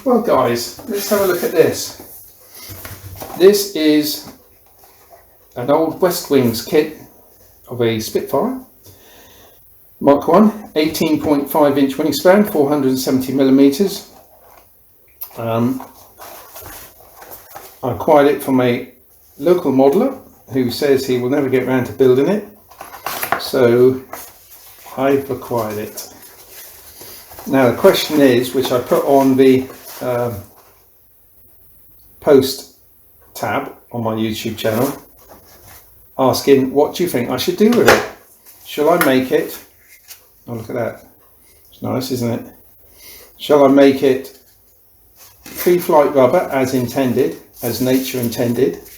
Well guys, let's have a look at this. This is an old West Wings kit of a Spitfire Mark 1, 18.5 inch wingspan, 470 millimeters. I acquired it from a local modeler who says he will never get around to building it, so I've acquired it. Now the question is, which I put on the post tab on my YouTube channel, asking what do you think I should do with it? Shall I make it, oh look at that, it's nice isn't it? Shall I make it free flight rubber as intended, as nature intended,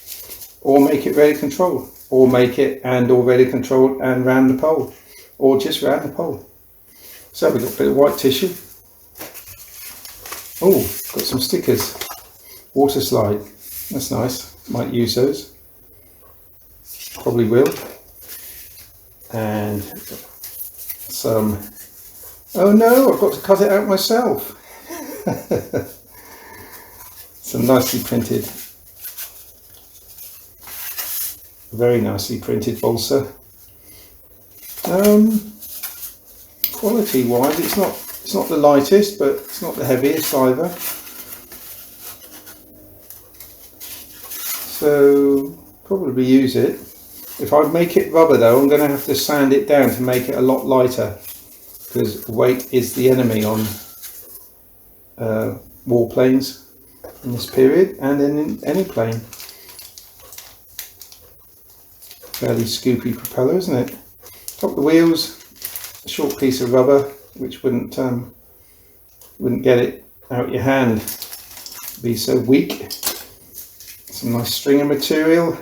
or make it radial control, or make it and or radial control and round the pole, or just round the pole? So we've got a bit of white tissue. Oh, got some stickers. Water slide, that's nice, might use those, probably will. And some, oh no, I've got to cut it out myself. Some nicely printed, very nicely printed balsa. Quality wise, it's not the lightest, but it's not the heaviest either. So probably use it. If I make it rubber though, I'm going to have to sand it down to make it a lot lighter, because weight is the enemy on warplanes in this period, and in any plane. Fairly scoopy propeller, isn't it? Top of the wheels, a short piece of rubber which wouldn't get it out your hand, it'd be so weak. Some nice stringer material.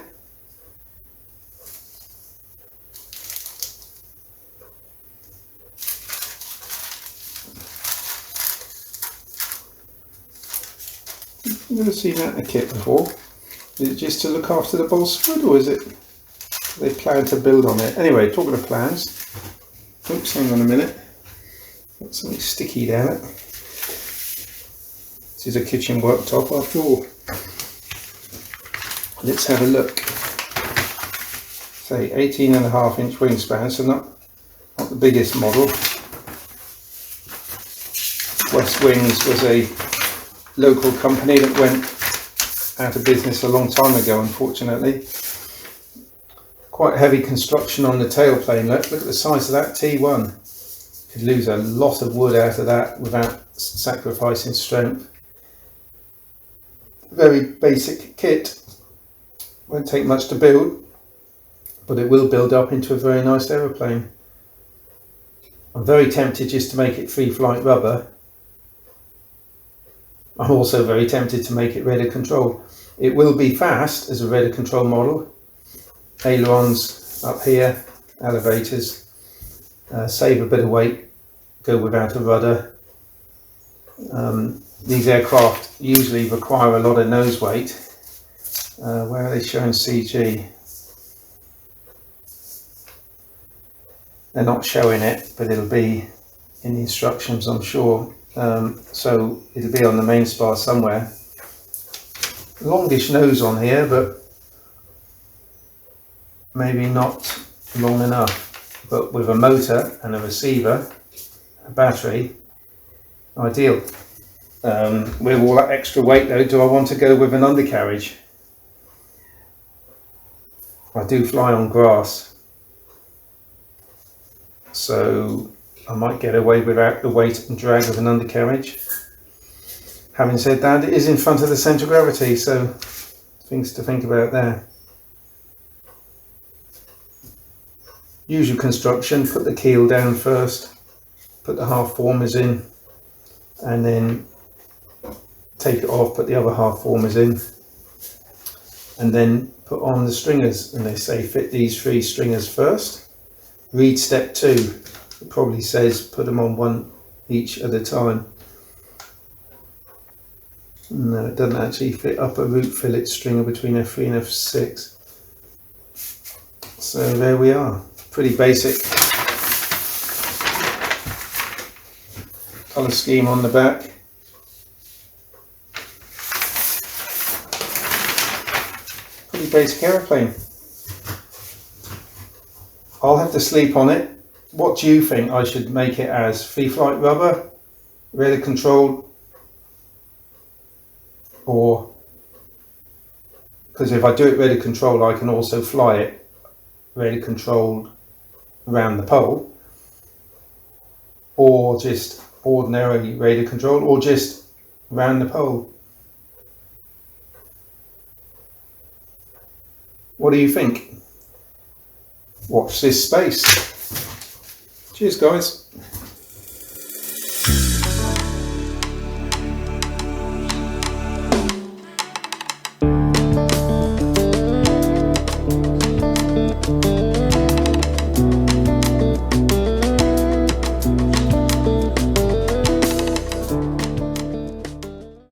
I've never seen that in a kit before. Is it just to look after the balsa wood, or is it they plan to build on it? Anyway, talking of plans, oops, hang on a minute, got something sticky down it. This is a kitchen worktop after all. Let's have a look. Say 18.5 inch wingspan, so not the biggest model. West Wings was a local company that went out of business a long time ago, unfortunately. Quite heavy construction on the tailplane. Look at the size of that T1. Could lose a lot of wood out of that without sacrificing strength. Very basic kit. Won't take much to build, but it will build up into a very nice aeroplane. I'm very tempted just to make it free flight rubber. I'm also very tempted to make it radial control. It will be fast as a radial control model. Ailerons up here, elevators, save a bit of weight, go without a rudder. These aircraft usually require a lot of nose weight. Where are they showing CG? They're not showing it, but it'll be in the instructions, I'm sure. So it'll be on the main spar somewhere. Longish nose on here, but maybe not long enough. But with a motor and a receiver, a battery, ideal. With all that extra weight though, do I want to go with an undercarriage? I do fly on grass, so I might get away without the weight and drag of an undercarriage. Having said that, it is in front of the centre of gravity, so things to think about there. Usual construction, put the keel down first, put the half formers in, and then take it off, put the other half formers in, and then put on the stringers. And they say fit these 3 stringers first. Read step 2. It probably says put them on one each at a time. No, it doesn't actually fit up a root fillet stringer between F3 and F6. So there we are. Pretty basic. Colour scheme on the back. basic aeroplane. I'll have to sleep on it. What do you think I should make it as? Free flight rubber, radar controlled, or because if I do it radar controlled, I can also fly it radar controlled around the pole, or just ordinarily radar controlled, or just around the pole. What do you think? Watch this space. Cheers, guys.